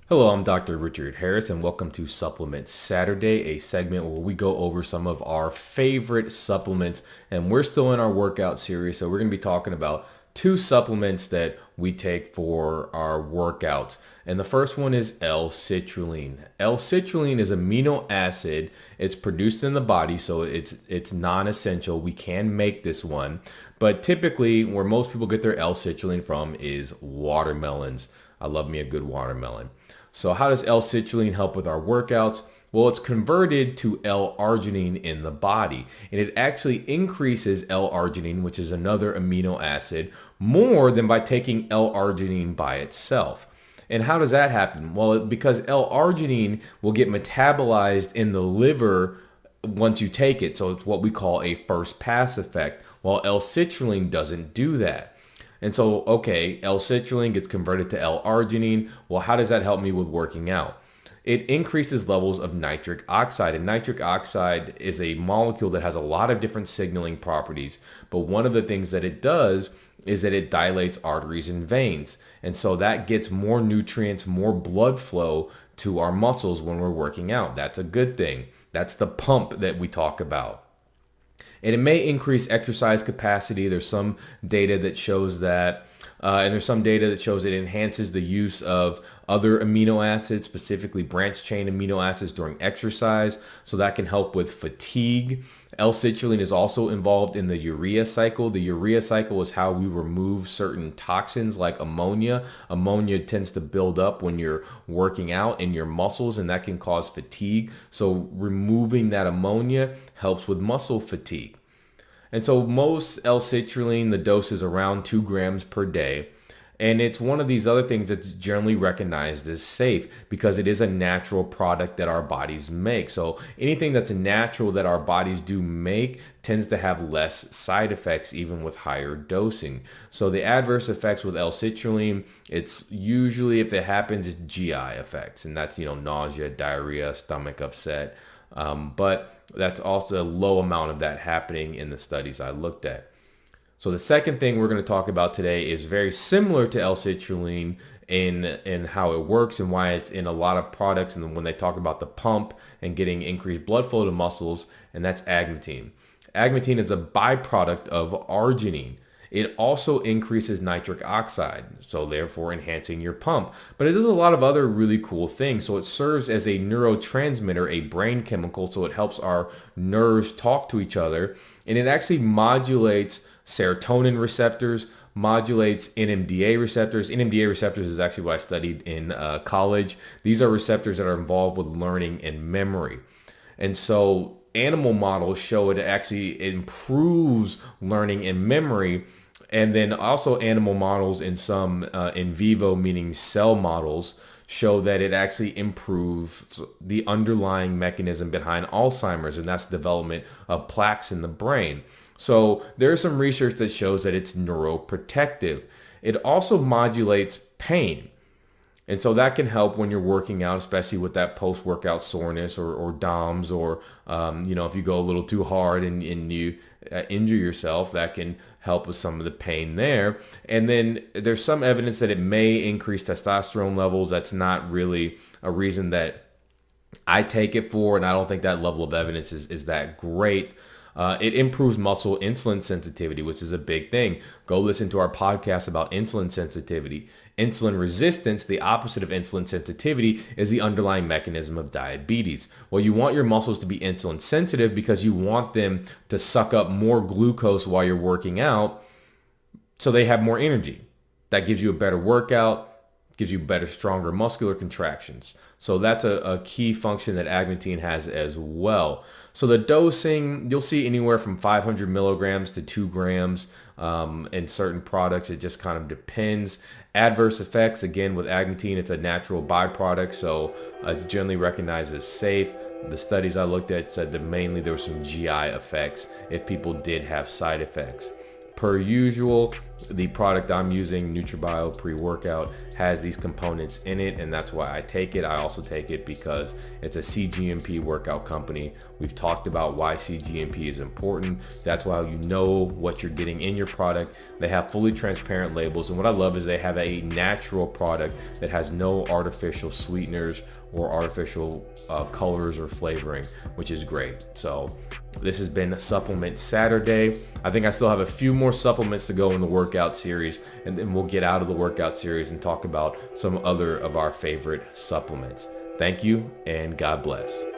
Hello, I'm Dr. Richard Harris, and welcome to Supplement Saturday, a segment where we go over some of our favorite supplements. And we're still in our workout series, so we're going to be talking about two supplements that we take for our workouts. And the first one is L-citrulline. L-citrulline is amino acid. It's produced in the body, so it's non-essential. We can make this one, but typically where most people get their L-citrulline from is watermelons. I love me a good watermelon. So how does L-citrulline help with our workouts? Well, it's converted to L-arginine in the body, and it actually increases L-arginine, which is another amino acid, more than by taking L-arginine by itself. And how does that happen? Well, because L-arginine will get metabolized in the liver once you take it. So it's what we call a first pass effect, while L-citrulline doesn't do that. And so, okay, L-citrulline gets converted to L-arginine. Well, how does that help me with working out? It increases levels of nitric oxide. And nitric oxide is a molecule that has a lot of different signaling properties. But one of the things that it does is that it dilates arteries and veins. And so that gets more nutrients, more blood flow to our muscles when we're working out. That's a good thing. That's the pump that we talk about. And it may increase exercise capacity. There's some data that shows that, and there's some data that shows it enhances the use of other amino acids, specifically branched chain amino acids during exercise. So that can help with fatigue. L-citrulline is also involved in the urea cycle. The urea cycle is how we remove certain toxins like ammonia. Ammonia tends to build up when you're working out in your muscles, and that can cause fatigue. So removing that ammonia helps with muscle fatigue. And so most L-citrulline, the dose is around 2 grams per day. And it's one of these other things that's generally recognized as safe because it is a natural product that our bodies make. So anything that's natural that our bodies do make tends to have less side effects even with higher dosing. So the adverse effects with L-citrulline, it's usually, if it happens, it's GI effects. And that's, nausea, diarrhea, stomach upset. But that's also a low amount of that happening in the studies I looked at. So the second thing we're going to talk about today is very similar to L-citrulline in how it works and why it's in a lot of products, and when they talk about the pump and getting increased blood flow to muscles, and that's agmatine. Agmatine is a byproduct of arginine. It also increases nitric oxide, so therefore enhancing your pump. But it does a lot of other really cool things. So it serves as a neurotransmitter, a brain chemical, so it helps our nerves talk to each other. And it actually modulates serotonin receptors, modulates NMDA receptors. NMDA receptors is actually what I studied in college. These are receptors that are involved with learning and memory. And so animal models show it actually improves learning and memory. And then also animal models in some in vivo, meaning cell models, show that it actually improves the underlying mechanism behind Alzheimer's, and that's development of plaques in the brain. So there's some research that shows that it's neuroprotective. It also modulates pain. And so that can help when you're working out, especially with that post-workout soreness or DOMS, or, if you go a little too hard and you injure yourself, that can help with some of the pain there. And then there's some evidence that it may increase testosterone levels. That's not really a reason that I take it for, and I don't think that level of evidence is that great. It improves muscle insulin sensitivity, which is a big thing. Go listen to our podcast about insulin sensitivity. Insulin resistance, the opposite of insulin sensitivity, is the underlying mechanism of diabetes. Well, you want your muscles to be insulin sensitive because you want them to suck up more glucose while you're working out so they have more energy. That gives you a better workout, gives you better, stronger muscular contractions. So that's a key function that agmatine has as well. So the dosing, you'll see anywhere from 500 milligrams to 2 grams in certain products. It just kind of depends. Adverse effects, again, with agmatine, it's a natural byproduct, so it's generally recognized as safe. The studies I looked at said that mainly there were some GI effects if people did have side effects. Per usual, The product I'm using, NutriBio pre-workout, has these components in it, and that's why I take it. I also take it because it's a CGMP workout company. We've talked about why CGMP is important. That's why you know what you're getting in your product. They have fully transparent labels, and what I love is they have a natural product that has no artificial sweeteners or artificial colors or flavoring, which is great. So this has been Supplement Saturday. I think I still have a few more supplements to go in the workout series, and then we'll get out of the workout series and talk about some other of our favorite supplements. Thank you, and God bless.